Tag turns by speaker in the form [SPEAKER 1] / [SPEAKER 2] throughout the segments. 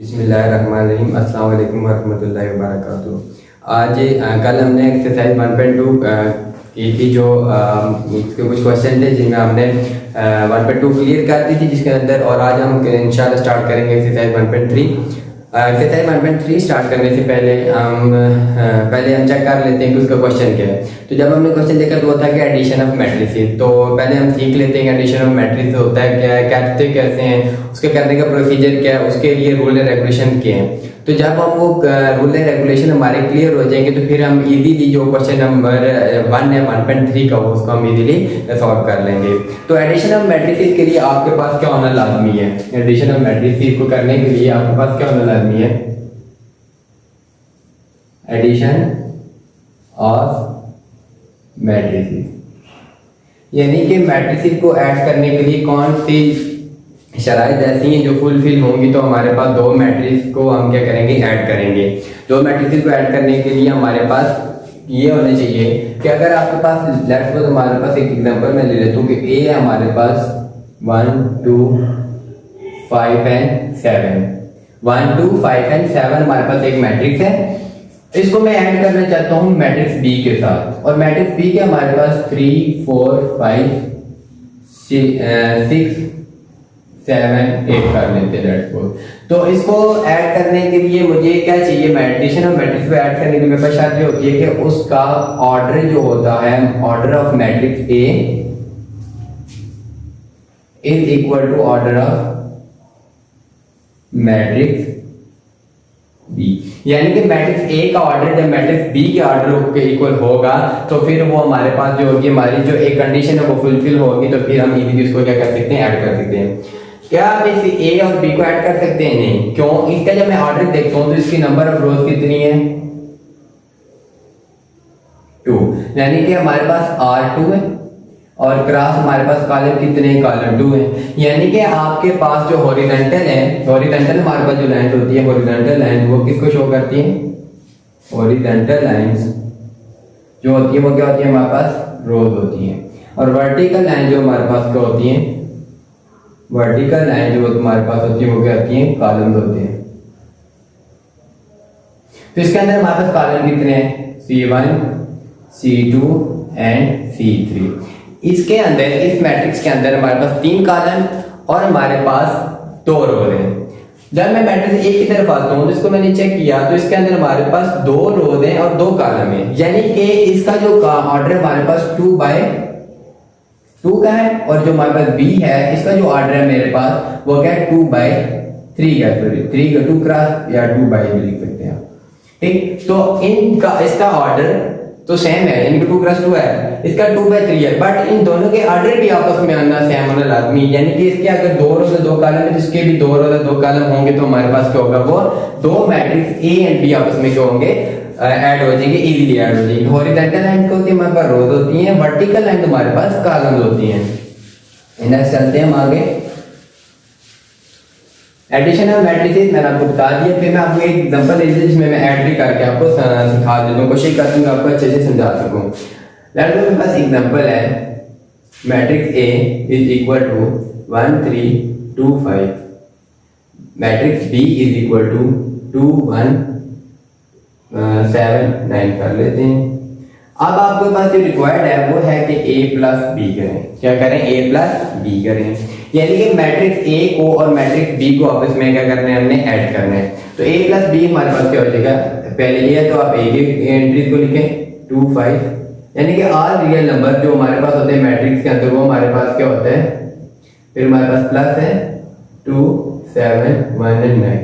[SPEAKER 1] बिस्मिल्लाहिर्रहमानिर्रहीम अस्सलाम वालेकुम वरहमतुल्लाहि वबरकातुहू। आज कल हमने एक्सरसाइज 1.2 की थी, जो इसके कुछ क्वेश्चन थे जिनमें हमने 1.2 क्लियर कर दी थी जिसके अंदर, और आज हम इंशाल्लाह स्टार्ट करेंगे एक्सरसाइज 1.3। एक्सरसाइज 1.3 स्टार्ट करने से पहले हम चेक कर लेते हैं कि उसका क्वेश्चन क्या है। तो जब हमने क्वेश्चन देखा तो होता है कि एडिशन ऑफ मैट्रिसेस। तो पहले हम सीख लेते हैं कि एडिशन ऑफ मैट्रिसेस होता है क्या है, करते कैसे हैं, उसके करने का प्रोसीजर क्या है, उसके लिए रूल एंड रेगुलेशन क्या है। तो जब हम वो रूल एंड रेगुलेशन हमारे क्लियर हो जाएंगे तो फिर हम इजीली जो क्वेश्चन नंबर 1 है 1.3 का, वो उसको हम इजीली सॉल्व कर लेंगे। तो एडिशन ऑफ मैट्रिसेस के लिए आपके पास क्या होना लाजमी है? एडिशन ऑफ मैट्रिसेस को करने के लिए आपके पास क्या होना लाजमी है? एडिशन ऑफ मैट्रिसेस, यानी कि मैट्रिसेस को ऐड करने के लिए कौन सी शराइत ऐसी हैं जो फुलफिल होंगी तो हमारे पास दो मैट्रिक्स को हम क्या करेंगे, ऐड करेंगे। दो मैट्रिक्स को ऐड करने के लिए हमारे पास ये होने चाहिए कि अगर आपके पास लेफ्ट को, हमारे पास एक एग्जांपल मैं ले लेता हूँ कि ए है हमारे पास 1 2 5 एंड 7, 1 2 5 एंड 7 हमारे पास एक मैट्रिक्स है। इसको मैं ऐड करना चाहता हूँ मैट्रिक्स बी के साथ, और मैट्रिक्स बी के हमारे पास 3 4 5 6 7 8 कर लेते हैं। तो इसको ऐड करने के लिए मुझे क्या चाहिए? एडिशन ऑफ मैट्रिक्स को ऐड करने के लिए मेरे पास शर्त होती है कि उसका ऑर्डर जो होता है, order of matrix A is equal to order of matrix B. यानी कि मैट्रिक्स ए का ऑर्डर जब मैट्रिक्स बी के ऑर्डर के इक्वल होगा तो फिर वो हमारे पास जो होगी, हमारी जो एक कंडीशन है वो फुलफिल होगी, तो फिर हम इजीली इसको क्या कर सकते हैं, ऐड कर सकते हैं। क्या आप इस ए और बी को ऐड कर सकते हैं? नहीं। क्यों? इसका जब मैं ऑर्डर देखता हूं तो इसकी नंबर ऑफ रोज कितनी है? 2, यानी कि हमारे पास R2 है और क्रॉस हमारे पास कॉलम कितने, कॉलम 2 है। यानी कि आपके पास जो हॉरिजॉन्टल है, हॉरिजॉन्टल हमारे पास जो लाइन होती है, हॉरिजॉन्टल लाइन वो किसको शो करती है? हॉरिजॉन्टल लाइंस जो होती है वो क्या होती है? हमारे पास रोज होती है। और वर्टिकल लाइन जो हमारे पास क्या होती है? वर्टिकल लाइन जो तुम्हारे पास होती है वो क्या होती है? कॉलम्स होते हैं। तो इसके अंदर हमारे पास कॉलम कितने हैं? C1 C2 and C3। इसके अंदर, इस मैट्रिक्स के अंदर हमारे पास 3 कॉलम और हमारे पास 2 रो हैं। जब मैं मैट्रिक्स ए की तरफ आता हूं तो इसको मैंने चेक किया तो इसके अंदर हमारे पास 2 रोज हैं और 2 कॉलम हैं, यानी कि इसका जो ऑर्डर हमारे पास 2/2 का है, और जो हमारे पास बी है इसका जो ऑर्डर है मेरे पास वो क्या है? 2/3 का, सॉरी 3 का 2 क्रॉस या 2/, लिख सकते हैं। ठीक, तो इनका इसका ऑर्डर तो सेम है, इनका 2 क्रॉस 2 है, इसका 2/3 है, बट इन दोनों के ऑर्डर भी आपस में आना सेम होना लाजमी। यानी कि इसके अगर 2 रो से 2 कॉलम है तो इसके भी 2 रो से 2 कॉलम होंगे, तो हमारे पास क्या होगा? वो 2 मैट्रिक्स ए एंड बी आपस में क्या होंगे? ऐड हो जाएंगे, इजीली ऐड हो जाएंगे। हॉरिजॉन्टल लाइन को होती है हमारे पास रोज होती हैं, वर्टिकल लाइन हमारे पास कॉलम्स होती हैं। नेक्स्ट चलते हैं हम आगे। एडिशन ऑफ मैट्रिसेस मैंने आपको बता दिया, फिर मैं आपको एक एग्जांपल दे दूं जिसमें मैं ऐड भी करके आपको सिखा देता हूं, कोशिश करता हूं आपको अच्छे से समझा सकूं। लेट्स से मेरे पास एग्जांपल है matrix A is equal to 1 3 2 5, matrix B is equal to 2 1 7 9 कर लेते हैं। अब आपके पास जो रिक्वायर्ड है वो है कि a प्लस बी करें। क्या करें? a प्लस बी करें, यानी कि मैट्रिक्स a को और मैट्रिक्स b को आपस में क्या करना है? हमने ऐड करना है। तो a प्लस बी हमारे पास क्या हो जाएगा? पहले ये है तो आप a की एंट्रीज को लिखें 2 5, यानी कि ऑल रियल नंबर जो हमारे पास होते हैं मैट्रिक्स के अंदर वो हमारे पास क्या होता है? फिर हमारे पास प्लस है 2 7 1 एंड 9,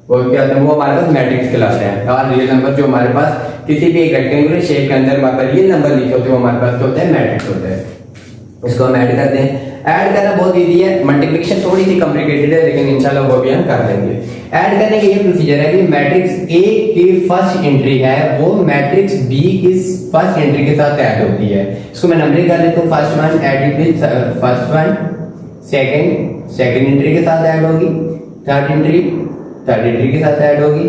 [SPEAKER 1] वो क्या होता है? वो हमारे पास मैट्रिक्स कहलाते हैं। ऑल रियल नंबर जो हमारे पास किसी भी एक रेक्टेंगुलर शेप के अंदर हमारे पास रियल नंबर लिखे होते हैं वो हमारे पास क्या होता है? मैट्रिक्स होता है। इसको हम ऐड करते हैं। ऐड करना बहुत इजी है, मल्टीप्लिकेशन थोड़ी सी कॉम्प्लिकेटेड है लेकिन इंशाल्लाह वो भी हम कर लेंगे। ऐड करने का ये प्रोसीजर है कि मैट्रिक्स ए की फर्स्ट एंट्री है वो मैट्रिक्स बी की फर्स्ट एंट्री के साथ ऐड होती है। इसको मैं नंबरिंग कर देता हूं। First one add with first one, second entry के साथ ऐड होगी, थर्ड एंट्री के साथ ऐड होगी,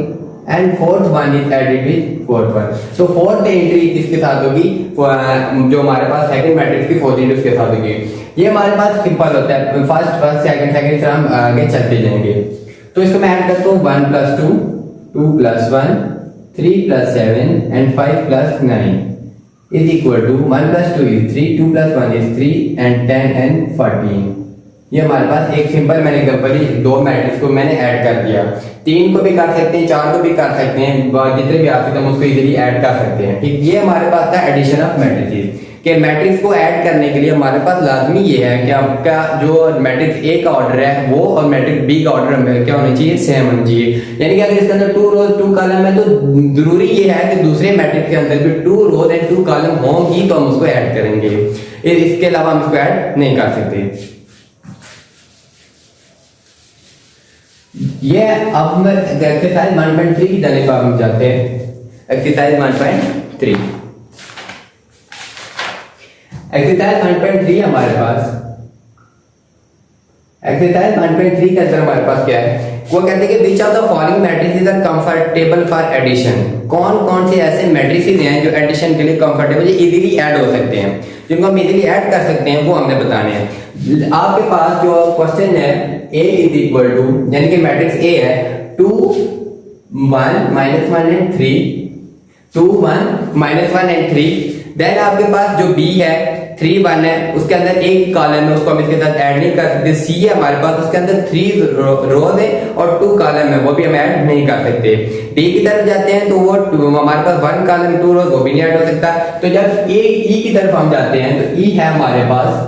[SPEAKER 1] and fourth one is added with fourth one. तो फोर्थ एंट्री किसके साथ होगी? जो हमारे पास सेकंड मैट्रिक्स की फोर्थ एंट्री उसके साथ होगी। ये हमारे पास सिंपल होता है, फर्स्ट सेकंड सेकंड से हम आगे चलते जाएंगे। तो इसको मैं ऐड करता हूँ 1 + 2, 2 + 1, 3 + 7 and 5 + 9 is equal to 1 + 2 is 3, 2 + 1 is 3 and 10 and 14। ये हमारे पास एक सिंपल मैंने एग्जांपल दो मैट्रिक्स को मैंने ऐड कर दिया। 3 को भी कर सकते हैं, 4 को भी कर सकते हैं, जितने भी आ सकते हैं हम उसको इजीली ऐड कर सकते हैं। ठीक, ये हमारे पास था एडिशन ऑफ मैट्रिसेस कि मैट्रिक्स को ऐड करने के लिए हमारे पास लाजमी ये है कि आपका जो मैट्रिक्स ए का ऑर्डर है वो और मैट्रिक्स बी का ऑर्डर क्या होना चाहिए, सेम होना चाहिए। यानी कि अगर इसके अंदर 2 रोज 2 कॉलम है तो जरूरी ये है कि दूसरे मैट्रिक्स के अंदर भी 2 रोज एंड 2 कॉलम होंगी तो हम उसको ऐड करेंगे, इसके अलावा हम इसको ऐड नहीं कर सकते। ये अब एक्सरसाइज 1.3 की तरफ हम जाते हैं। एक्सरसाइज 1.3 एक्सरसाइज 1.3 हमारे पास, एक्सरसाइज 1.3 के अंदर हमारे पास क्या है, वो कहते हैं कि which of the following matrices are comfortable for addition. कौन कौन से ऐसे मैट्रिसेस हैं जो एडिशन के लिए कंफर्टेबल, इजीली ऐड हो सकते हैं, जिनको हम इजीली ऐड कर सकते हैं, वो हमने बताने हैं। आपके पास जो क्वेश्चन है a इज इक्वल टू, यानी कि मैट्रिक्स A है 2 1 -1 एंड 3, 2 1 -1 एंड 3। देन आपके पास जो B है 3 1 है, उसके अंदर एक कॉलम है, उसको हम इसके साथ ऐड नहीं कर सकते। C है हमारे पास, उसके अंदर 3 रोज है और 2 कॉलम है, वो भी हम ऐड नहीं कर सकते। D की तरफ जाते हैं तो वो हमारे पास 1 कॉलम 2 रोज, वो भी नहीं ऐड हो सकता। तो जब E की तरफ हम जाते हैं तो E है हमारे पास,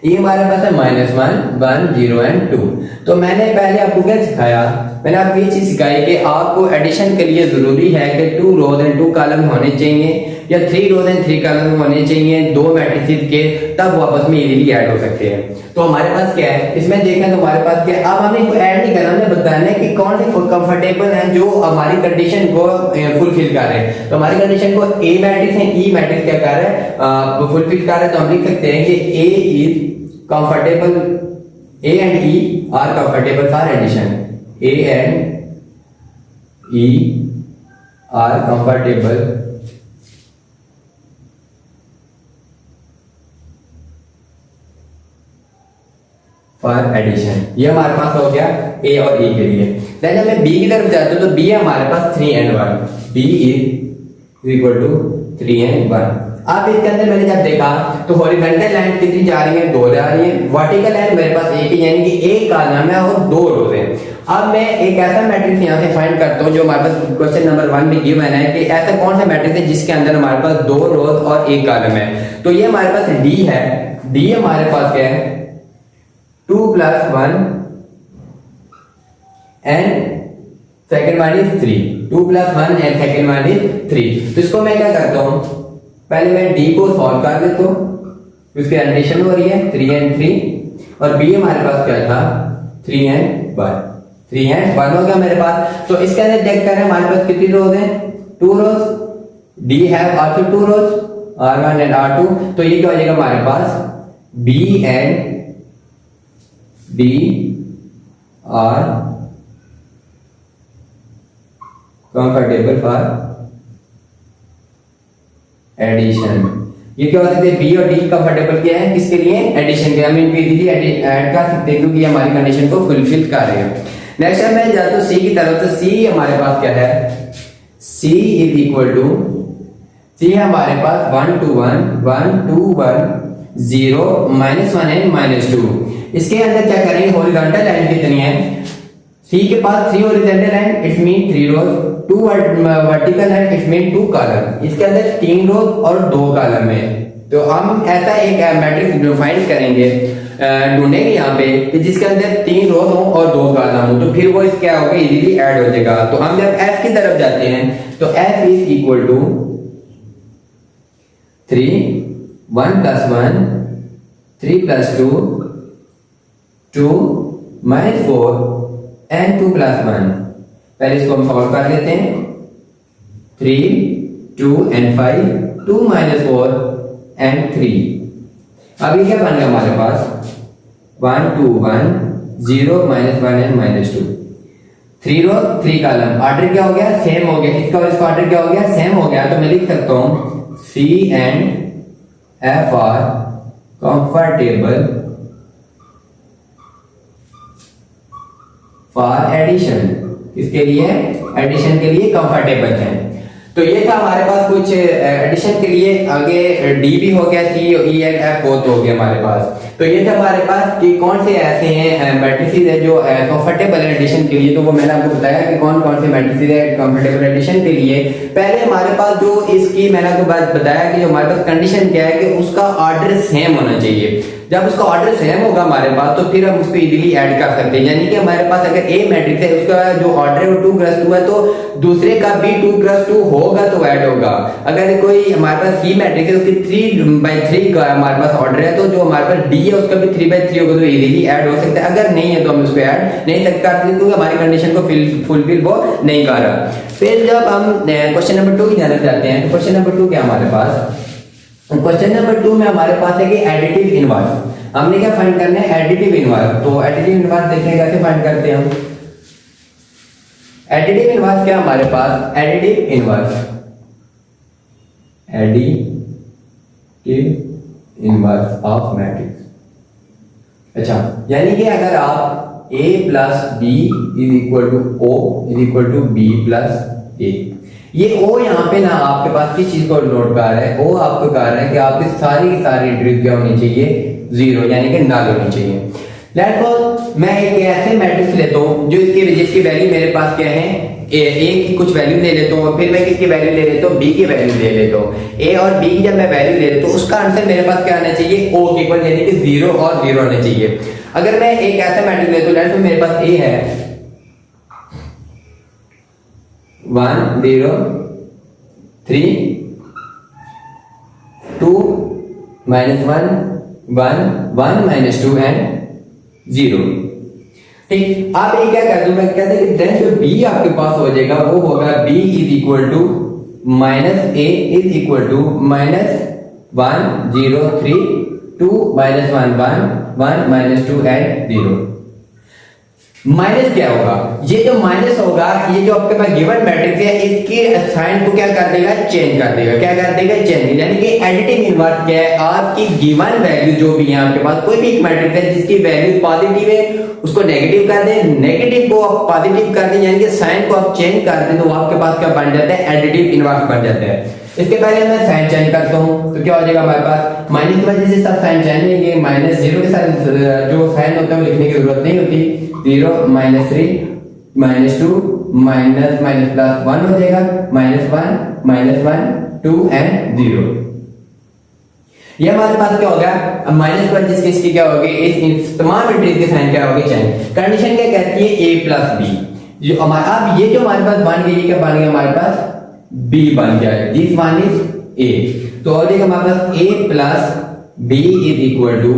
[SPEAKER 1] ये हमारे पास है -1 1 0 एंड 2। तो मैंने पहले आपको क्या सिखाया, मैंने आपको ये चीज सिखाई कि आपको एडिशन के लिए जरूरी है कि 2 रोज एंड 2 कॉलम होने चाहिए या 3 रोज एंड 3 कॉलम होने चाहिए दो मैट्रिसेस के, तब वो आपस में इजीली ऐड हो सकते हैं। तो हमारे पास क्या है, इसमें देखें तो हमारे पास क्या है, अब हमें इसको ऐड नहीं करना, हमें बताना है कि कौन से कंफर्टेबल हैं जो हमारी कंडीशन को फुलफिल कर रहे हैं। तो हमारी कंडीशन को ए मैट्रिक्स है, ई मैट्रिक्स क्या कर रहा है, फुलफिल कर रहा है। तो हम लिख सकते हैं कि A is comfortable, A and E are comfortable for addition. A and E are comfortable for addition. ये हमारे पास हो गया A और E के लिए। देन हमें B की तरफ जाते हो तो B है हमारे पास 3 and 1. B is equal to 3 and 1. अब इसके अंदर मैंने जब देखा तो हॉरिजॉन्टल लाइन कितनी जा रही है, 2 जा रही है। वर्टिकल लाइन मेरे पास एक ही, यानी कि एक कॉलम है और 2 रोज है। अब मैं एक ऐसा मैट्रिक्स यहाँ से फाइंड करता हूँ जो हमारे पास क्वेश्चन नंबर 1 में गिवन है कि ऐसा कौन सा मैट्रिक्स है जिसके अंदर हमारे पास 2 रोज और एक कॉलम है। तो ये हमारे पास D है। D हमारे पास क्या है, 2 + 1 and second one is 3, 2 + 1 and second one is 3। तो इसको मैं क्या करता हूँ, पहले मैं D को सॉल्व कर देता हूँ, उसकी एडिशन हो रही है 3 and 3 और B हमारे पास क्या था 3 and 1, 3 and 1 हो गया मेरे पास। तो इसके अंदर चेक करें हमारे पास कितनी रोज हैं, 2 rows. D have also 2 rows, R1 and R2। तो ये क्या हो जाएगा हमारे पास B and D are comfortable for addition. ये क्या हो सकते हैं, बी और डी कंफर्टेबल क्या है, किसके लिए, एडिशन के। हम इनको इजीली ऐड कर सकते हैं क्योंकि हमारी कंडीशन को फुलफिल कर रहे हैं। नेक्स्ट टाइम मैं जाता हूं सी की तरफ। तो सी हमारे पास क्या है, सी इज इक्वल टू, सी हमारे पास 1 2 1 1 2 1 0 -1 एंड -2। इसके अंदर क्या करेंगे, हॉरिजॉन्टल लाइन कितनी है, सी के पास 3 horizontal line, it's mean 3 rows, 2 vertical है, इट्स मीन 2 कॉलम। इसके अंदर 3 रोज और 2 कॉलम है। तो हम ऐसा एक मैट्रिक्स डिफाइन करेंगे, ढूंढेंगे यहाँ पे कि जिसके अंदर 3 रोज हो और 2 कॉलम हो, तो फिर वो इस क्या होगा, इजीली ऐड हो जाएगा। तो हम जब एफ की तरफ जाते हैं तो F is equal to 3 1 + 1 3 + 2 2 -4 and 2 + 1। पहले इसको हम सॉल्व कर लेते हैं, 3 2 and 5 2 -4 and 3। अभी क्या बन गया हमारे पास 1 2 1 0 -1 and -2, 3 रो 3 कॉलम। ऑर्डर क्या हो गया, सेम हो गया, इसका और इसका ऑर्डर क्या हो गया, सेम हो गया। तो मैं लिख सकता हूं C and F are comfortable for addition, इसके लिए एडिशन के लिए कंफर्टेबल है। तो ये था हमारे पास कुछ एडिशन के लिए। आगे डी भी हो गया, सी ई एंड एफ बोथ हो गया हमारे पास। तो ये था हमारे पास कि कौन से ऐसे हैं मैट्रिसेस है जो कंफर्टेबल है एडिशन के लिए। तो वो मैंने आपको बताया कि कौन कौन से मैट्रिसेस है कंफर्टेबल एडिशन के लिए। पहले हमारे पास जो इसकी मैंने आपको बात बताया कि जो हमारे पास कंडीशन क्या है कि उसका ऑर्डर सेम होना चाहिए। जब उसका ऑर्डर सेम होगा हमारे पास तो फिर हम उसको इजीली ऐड कर सकते हैं। यानी कि हमारे पास अगर ए मैट्रिक्स है, उसका जो ऑर्डर है वो 2x2 है, तो दूसरे का भी 2x2 होगा तो ऐड होगा। अगर कोई हमारे पास सी मैट्रिक्स है, उसकी 3/3 का हमारे पास ऑर्डर है, तो जो हमारे पास डी है उसका भी 3/3 होगा तो इजीली ऐड हो सकता है। अगर नहीं है तो हम उसको ऐड नहीं कर सकते क्योंकि हमारी कंडीशन को फुलफिल वो नहीं कर रहा। फिर जब हम क्वेश्चन नंबर 2 की जाना चाहते हैं तो क्वेश्चन नंबर 2 क्या हमारे पास, क्वेश्चन नंबर 2 में हमारे पास है कि एडिटिव इनवर्स। हमने क्या फाइंड करना है, एडिटिव इनवर्स। तो एडिटिव इनवर्स देखते हैं कैसे फाइंड करते हैं हम। एडिटिव इनवर्स क्या हमारे पास, additive inverse, additive inverse of matrix. अच्छा, यानी कि अगर आप a plus B is equal to O is equal to B plus A, ये ओ यहाँ पे ना आपके पास किस चीज को नोट कर रहा है, ओ आपको कह रहा है कि आपकी सारी की सारी एंट्रीज क्या होनी चाहिए, जीरो, यानी कि नल होनी चाहिए। लेट्स सपोज मैं एक ऐसे मैट्रिक्स लेता हूँ जो जिसकी वैल्यू मेरे पास क्या है, ए की कुछ वैल्यू ले लेता हूँ, फिर मैं किसकी वैल्यू ले लेता हूँ, बी की वैल्यू ले लेता हूँ। ए और बी की जब मैं वैल्यू ले लेता हूँ उसका आंसर मेरे पास क्या आना चाहिए, ओ के इक्वल, यानी कि 0 और 0 आना चाहिए। अगर मैं एक ऐसा मैट्रिक्स लेता हूँ, लेट्स सपोज मेरे पास ए है 1 0 3 2 -1 1 1 -2 एंड 0। ठीक, आप ये क्या कर दो, मैं कहते हैं कि देन जो b आपके पास हो जाएगा वो होगा b is equal to -a is equal to -1 0 3 2 -1 1 1 -2 and 0। Minus क्या होगा, ये जो माइनस होगा, ये जो आपके पास गिवन मैट्रिक्स है इसके साइन को क्या कर देगा, चेंज कर देगा। क्या कर देगा, चेंज। यानी कि एडिटिव इनवर्स क्या है, आपकी गिवन वैल्यू जो भी है आपके पास कोई भी एक मैट्रिक्स है जिसकी वैल्यू पॉजिटिव है उसको नेगेटिव कर दें, नेगेटिव को आप पॉजिटिव कर दें, यानी कि साइन को आप चेंज कर दें तो आपके पास क्या बन जाता है, एडिटिव इनवर्स बन जाता है। इसके पहले मैं साइन चेंज करता हूं तो क्या हो जाएगा हमारे पास, माइनस की वजह से सब साइन चेंज होंगे, -0 के साथ जो साइन होता है वो लिखने की जरूरत नहीं होती। 0 -3 -2 माइनस माइनस प्लस 1 हो जाएगा, -1 -1 2 एंड 0। ये हमारे पास क्या होगा, अब माइनस पर जिसकी इसकी क्या होगी, इस तमाम इंट्रीज के साइन क्या होगी, चेंज। कंडीशन क्या कहती है, a प्लस बी। जो हमारा अब ये जो हमारे पास बन गई, क्या बन गया हमारे पास, b बन गया है, दिस वन इज a। तो और देखो हमारे पास a plus b is equal to,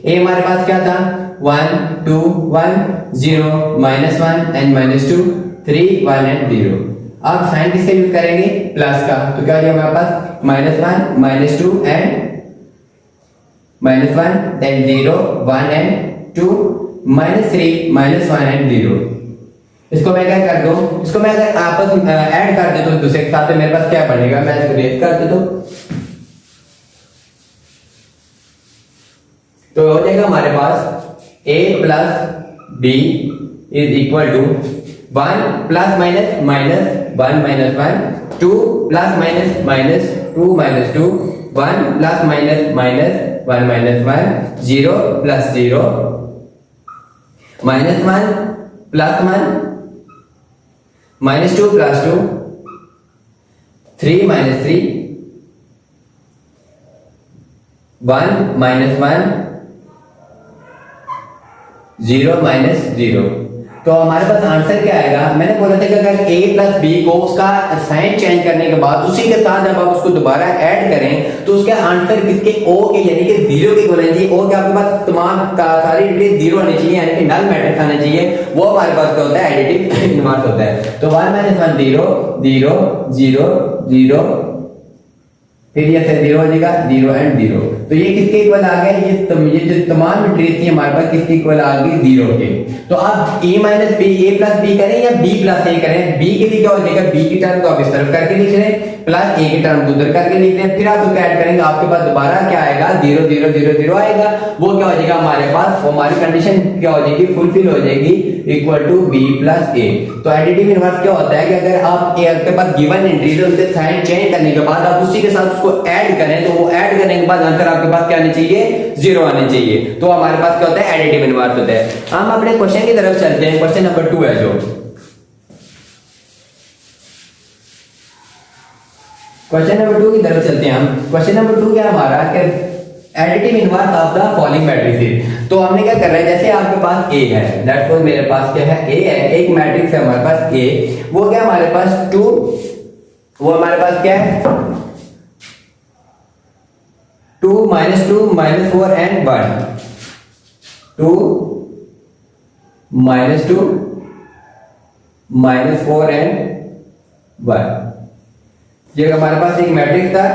[SPEAKER 1] a हमारे पास क्या था 1 2 1 0 -1 एंड -2 3 1 एंड 0। अब साइन किसका यूज करेंगे, प्लस का, तो क्या हो जाएगा हमारे पास -1 -2 एंड -1 then 0 1 and 2 -3 -1 and 0। इसको मैं क्या कर दूं, इसको मैं अगर आपस में ऐड कर देता हूं दूसरे के साथ तो मेरे पास क्या बनेगा, मैं इसको रेट कर देता हूं तो हो जाएगा हमारे पास a plus b is equal to 1 plus minus minus 1 -1 2 plus minus minus 2 -2 1 plus minus minus 1 -1 0 plus 0 -1 plus 1 -2 plus 2 3 -3 1 -1 0 -0। तो हमारे पास आंसर क्या आएगा, मैंने बोला था कि अगर a प्लस बी को उसका साइन चेंज करने के बाद उसी के साथ जब आप उसको दोबारा ऐड करें तो उसका आंसर किसके, o के, यानी कि 0 के होना चाहिए। o के आपके पास तमाम सारी डिग्री 0 होनी चाहिए, यानी कि नल मैट्रिक्स आना चाहिए, वो हमारे पास क्या होता है, एडिटिव इनवर्स होता है। तो 1 -1 0 0 0 0 फिर ये से 0 हो जाएगा, 0 एंड 0। तो ये किसके इक्वल आ गया, ये जो तमाम मैट्रिक्स थी हमारे पास किसके इक्वल आ गई, 0 के। तो आप a minus B, a plus B करें या b प्लस a करें, b के लिए क्या हो जाएगा, b की टर्म को आप इस तरफ करके लिख रहे हैं, प्लस a की टर्म को उधर करके लिख रहे हैं, फिर आप उसको ऐड करेंगे, आपके पास दोबारा क्या आएगा, 0 0 0 0 आएगा। वो क्या हो जाएगा हमारे पास, वो हमारी कंडीशन क्या हो जाएगी, फुलफिल हो जाएगी, equal to b plus a। तो एडिटिव इनवर्स क्या होता है कि अगर आप आपके पास गिवन एंट्री है, उनके साइन चेंज करने के बाद आप उसी के साथ उसको ऐड करें, तो वो ऐड करने के बाद आंसर आपके पास क्या आने चाहिए, 0 आने चाहिए। तो हमारे पास क्या होता है, एडिटिव इनवर्स होता है। हम अपने क्वेश्चन की तरफ चलते हैं। क्वेश्चन नंबर 2 है जो क्वेश्चन नंबर 2 की तरफ चलते हैं हम। क्वेश्चन नंबर 2 क्या हमारा कि additive inverse of the following matrix. तो हमने क्या कर रहा है, जैसे आपके पास A है, दैट मींस मेरे पास क्या है, A है, एक मैट्रिक्स है हमारे पास A, वो क्या हमारे पास 2, वो हमारे पास क्या है 2 -2 -4 एंड 1, 2 -2 -4 एंड 1। ये हमारे पास एक मैट्रिक्स था,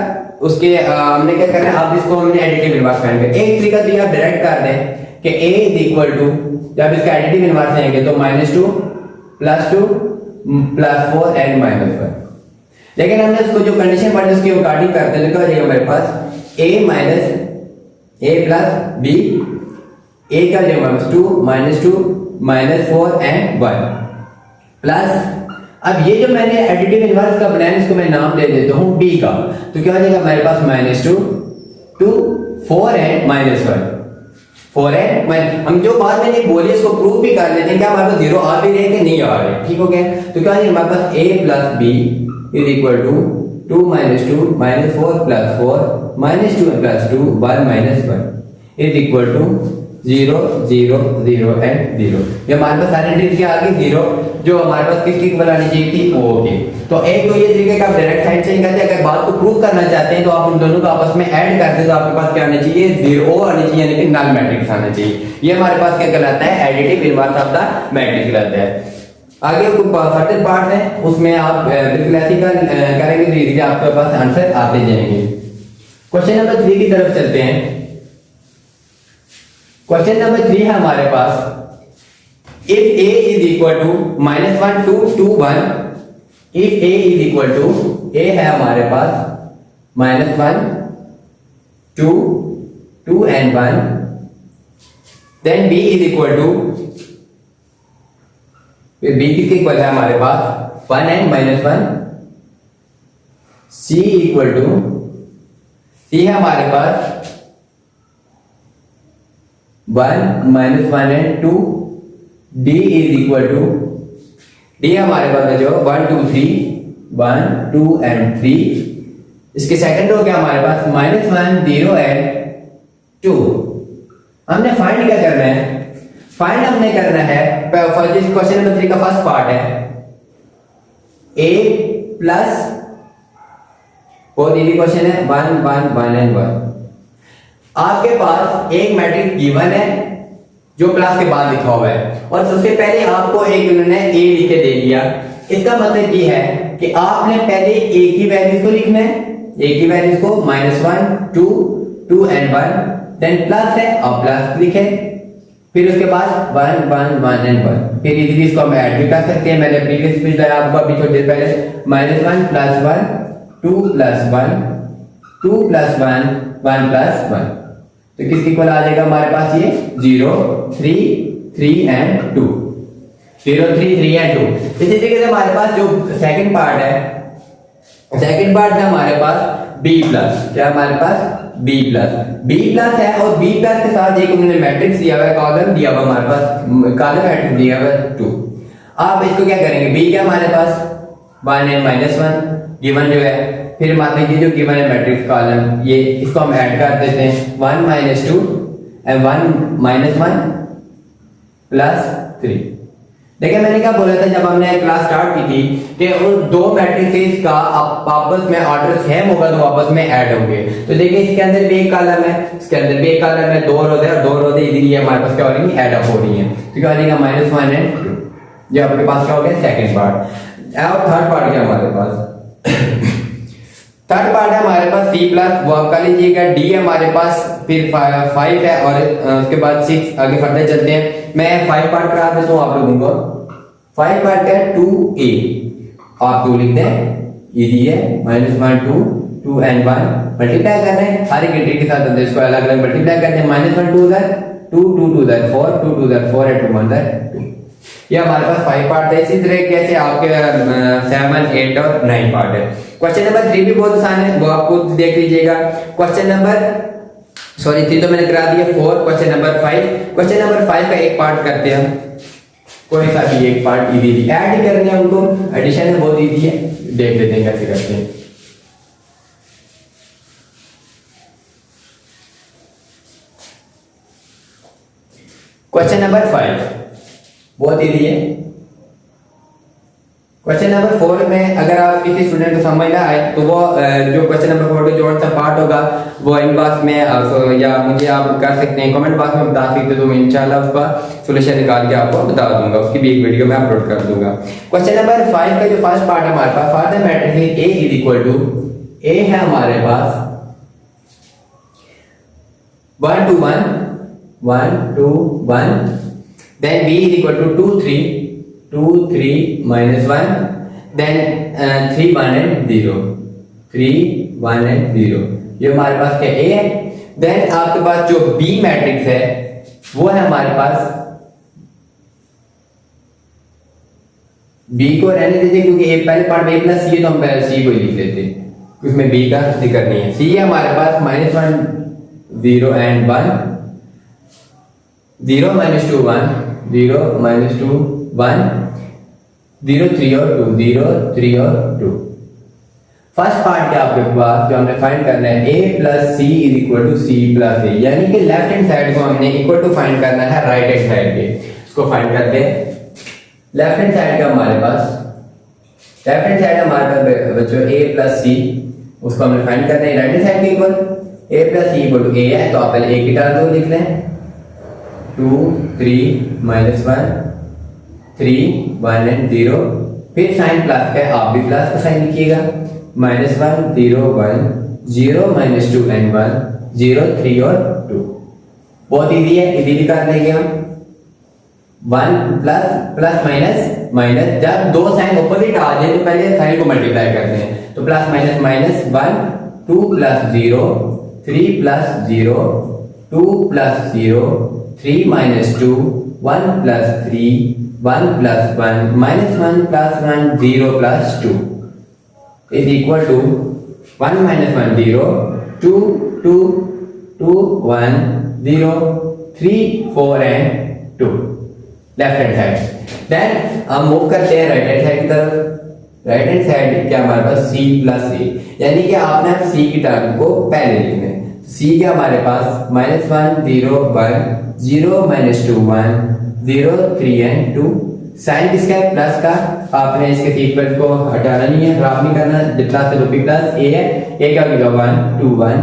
[SPEAKER 1] उसके हमने क्या करना है, अब इसको हमने एडिटिव इनवर्स फाइंड करना है। एक तरीका तो आप डायरेक्ट कर दें कि a इज इक्वल टू, जब इसका एडिटिव इनवर्स लेंगे तो -2 +2 +4 एंड -1। लेकिन हमने इसको जो कंडीशन पढ़ी उसके अकॉर्डिंग करते हैं, तो क्या हो जाएगा हमारे पास a प्लस b, a का जो है 2 -4 एंड 1 प्लस, अब ये जो मैंने एडिटिव इनवर्स का बनाया इसको मैं नाम दे देता हूं b का। तो क्या हो जाएगा हमारे पास -2 2 4 एंड -1, 4 एंड हम जो बात मैंने बोली इसको प्रूव भी कर लेते हैं, क्या हमारे पास 0 आ भी रहे कि नहीं आ रहे, ठीक हो गया। तो क्या हो जाएगा हमारे पास a plus b is equal to 2 -2 -4 +4 -2 +2 1 -1 is equal to 0 0 0 and 0। ये हमारे पास सारे एंट्रीज क्या आ गई 0, जो हमारे पास किसकी इक्वल आनी चाहिए थी, O की। तो एक तो ये तरीके का आप डायरेक्ट साइड चेंज करते हैं, अगर बात को प्रूव करना चाहते हैं तो आप उन दोनों को आपस में ऐड करते हैं, तो आपके पास क्या आना चाहिए, 0 आनी चाहिए, यानी कि नल मैट्रिक्स आना चाहिए। ये हमारे पास क्या कहलाता है, additive inverse of the matrix कहलाता है। आगे कुछ फर्दर पार्ट है, उसमें आप बिल्कुल ऐसे करेंगे तो इजीली आपके पास आंसर आते जाएंगे। क्वेश्चन नंबर 3 की तरफ चलते हैं। क्वेश्चन नंबर 3 है हमारे पास, if a is equal to -1 2 2 1, if a is equal to, a है हमारे पास -1 2 2 and 1, then b is equal to, फिर b किसके इक्वल है हमारे पास 1 and -1, c equal to, c है हमारे पास 1 -1 and 2, d is equal to, d हमारे पास है जो 1 2 3 1 2 एंड 3। इसके सेकंड रो क्या हमारे पास -1 0 एंड 2। हमने फाइंड क्या करना है, फाइंड हमने करना है जिस क्वेश्चन नंबर 3 का फर्स्ट पार्ट है a प्लस, बहुत इजी क्वेश्चन है, 1 1 1 एंड 1। आपके पास एक मैट्रिक्स गिवन है जो प्लस के बाद लिखा हुआ है, और सबसे पहले आपको एक उन्होंने a लिख के दे दिया। इसका मतलब ये है कि आपने पहले a की वैल्यूज को लिखना है, a की वैल्यूज को -1 2 2 एंड 1, देन प्लस है और प्लस लिखे, फिर उसके बाद 1 1 1 एंड 1, फिर इजीली इसको हम ऐड भी कर सकते हैं। मैंने प्रीवियस भी बताया आपको अभी थोड़ी देर पहले, -1 + 1 2 + 1 2 + 1 1 + 1, तो किसके इक्वल आ जाएगा हमारे पास ये 0 3 3 एंड 2, 0 3 3 एंड 2। इसी तरीके से हमारे पास जो सेकंड पार्ट है, सेकंड पार्ट है हमारे पास b प्लस, क्या हमारे पास b प्लस है, और b प्लस के साथ एक उन्होंने मैट्रिक्स दिया हुआ है, कॉलम दिया हुआ हमारे पास, कॉलम मैट्रिक्स दिया हुआ है 2। आप इसको क्या करेंगे, b क्या हमारे पास 1 एंड -1 गिवन जो है, फिर मान लीजिए जो गिवन है मैट्रिक्स कॉलम, ये इसको हम ऐड कर देते हैं 1 -2 एंड 1 -1 +3। देखिए मैंने क्या बोला था जब हमने क्लास स्टार्ट की थी कि उन दो मैट्रिसेस का आपस में ऑर्डर सेम होगा तो आपस में ऐड होंगे। तो देखिए इसके अंदर भी एक कॉलम है, इसके अंदर भी एक कॉलम है, 2 रोज़ है और 2 रोज़ इजीली हमारे पास क्या हो रही है, ऐड अप हो रही है। तो क्या हो जाएगा -1 एंड 2, ये आपके पास क्या हो गया सेकंड पार्ट। और थर्ड पार्ट क्या हमारे पास थर्ड पार्ट है हमारे पास C प्लस, वो आप कर लीजिएगा। D है हमारे पास, फिर 5 है और उसके बाद 6 आगे फर्दर चलते हैं। मैं 5 पार्ट करा देता हूँ आप लोगों को। 5 पार्ट का है 2A, आप 2 लिख दें, इजी है। -1 2 एंड 1 मल्टीप्लाई कर रहे हैं, हर एक इंटीजर के साथ हम इसको अलग अलग मल्टीप्लाई करते हैं। -1 2 उधर, 2 2 2 उधर, 4 2 2 उधर, 4 है 2 1 उधर 2। ये हमारे पास 5 पार्ट है। इसी तरह कैसे आपके 7 8 और 9 पार्ट है। क्वेश्चन नंबर 3 भी बहुत आसान है, वो आपको देख लीजिएगा। क्वेश्चन नंबर 3 तो मैंने करा दिया। 4 क्वेश्चन नंबर 5, क्वेश्चन नंबर 5 का एक पार्ट करते हैं, कोई सा भी एक पार्ट इजी ऐड ही करने हैं उनको, एडिशन है बहुत इजी है, देख लेते हैं कैसे करते हैं। क्वेश्चन नंबर 5 बहुत इजी है। क्वेश्चन नंबर 4 में अगर आप किसी स्टूडेंट को समझ ना आए तो वो जो क्वेश्चन नंबर 4 का जो सा पार्ट होगा वो इनबॉक्स में या मुझे आप कर सकते हैं, कमेंट बॉक्स में बता सकते हो, तो मैं इंशाल्लाह उसका सॉल्यूशन निकाल के आपको बता दूंगा, उसकी भी एक वीडियो में अपलोड कर दूंगा। क्वेश्चन नंबर 5 का जो फर्स्ट पार्ट है हमारे पास, formula matrix A is equal to, A है हमारे पास 1 2 1 1 2 1, then B is equal to 2 3 2 3 minus 1, then 3 1 and 0 3 1 and 0, ये हमारे पास क्या A है। देन आपके पास जो B मैट्रिक्स है वो है हमारे पास, B को रहने दीजिए क्योंकि A पहले पार्ट में A प्लस C है तो हम पहले C को ही लिख लेते हैं, उसमें B का जिक्र नहीं है। C है हमारे पास -1 0 and 1, 0 -2 1 0 -2 1 0 3 और 2 0 3 और 2। फर्स्ट पार्ट क्या आपके पास जो हमने फाइंड करना है, A plus C is equal to C plus A, यानी कि लेफ्ट हैंड साइड को हमने इक्वल टू फाइंड करना है राइट हैंड साइड के। इसको फाइंड करते हैं। लेफ्ट हैंड साइड का हमारे पास, लेफ्ट हैंड साइड हमारे पास बच्चों A प्लस C, उसको हमने फाइंड करना है राइट हैंड साइड के equal. A plus C equal to A है तो आप पहले A की टर्म लिख लें, 2 3 -1 3 1 and 0, फिर साइन प्लस का है, आप भी प्लस का साइन लिखिएगा, -1 0 1 0 -2 and 1 0 3 और 2। बहुत इजी है, इजीली कर लेंगे हम। 1 प्लस प्लस माइनस माइनस, जब दो साइन ऑपोजिट आ जाए तो पहले साइन को मल्टीप्लाई करते हैं, तो plus minus minus 1 2 plus 0 3 plus 0 2 plus 0 3 -2 1 plus 3 1 plus 1 -1 plus 1 0 plus 2 is equal to 1 -1 0 2 2 2 1 0 3 4 and 2 left hand side. Then हम मूव करते हैं राइट हैंड साइड की तरफ। राइट हैंड साइड क्या हमारे पास C प्लस A, यानी कि आपने C की टर्म को पहले लिखना है। C क्या हमारे पास -1 0 1 0 -2 1 0 3 and 2। साइन किसका है, प्लस का, आपने इसके सीक्वेंस को हटाना नहीं है, खराब नहीं करना, जितना से रूपी प्लस A है, A का होगा 1 2 1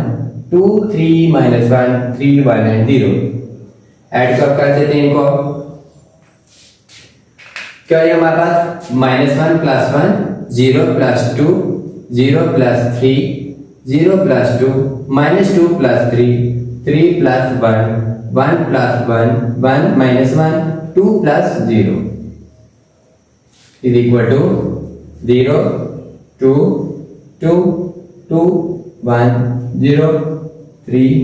[SPEAKER 1] 2 3 -1 3 1 and 0। ऐड कर देते हैं इनको, क्या है हमारे पास -1 plus 1 0 plus 2 0 plus 3 0 plus 2 -2 plus 3 3 plus 1 1 plus 1 1 -1 2 plus 0 is equal to 0 2 2 2 1 0 3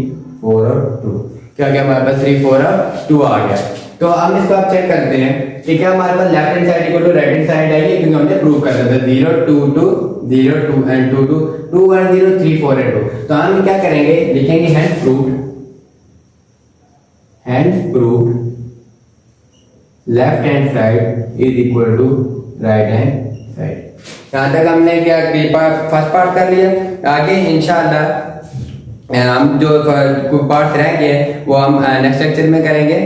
[SPEAKER 1] 4 और 2। क्या क्या हमारे पास 3 4 और 2 आ गया। तो हम इसको आप चेक करते हैं कि क्या हमारे पास left hand side equal to right hand side है, क्योंकि हमने प्रूव कर दिया था 0 2 2 0 2 and 2 2 2 1 0 3 4 and 2। तो हम क्या करेंगे, लिखेंगे hand proved left hand side is equal to right hand side. यहाँ तक हमने क्या फर्स्ट पार्ट कर लिया। आगे इंशाल्लाह हम जो पार्ट रह गए वो हम नेक्स्ट लेक्चर में करेंगे।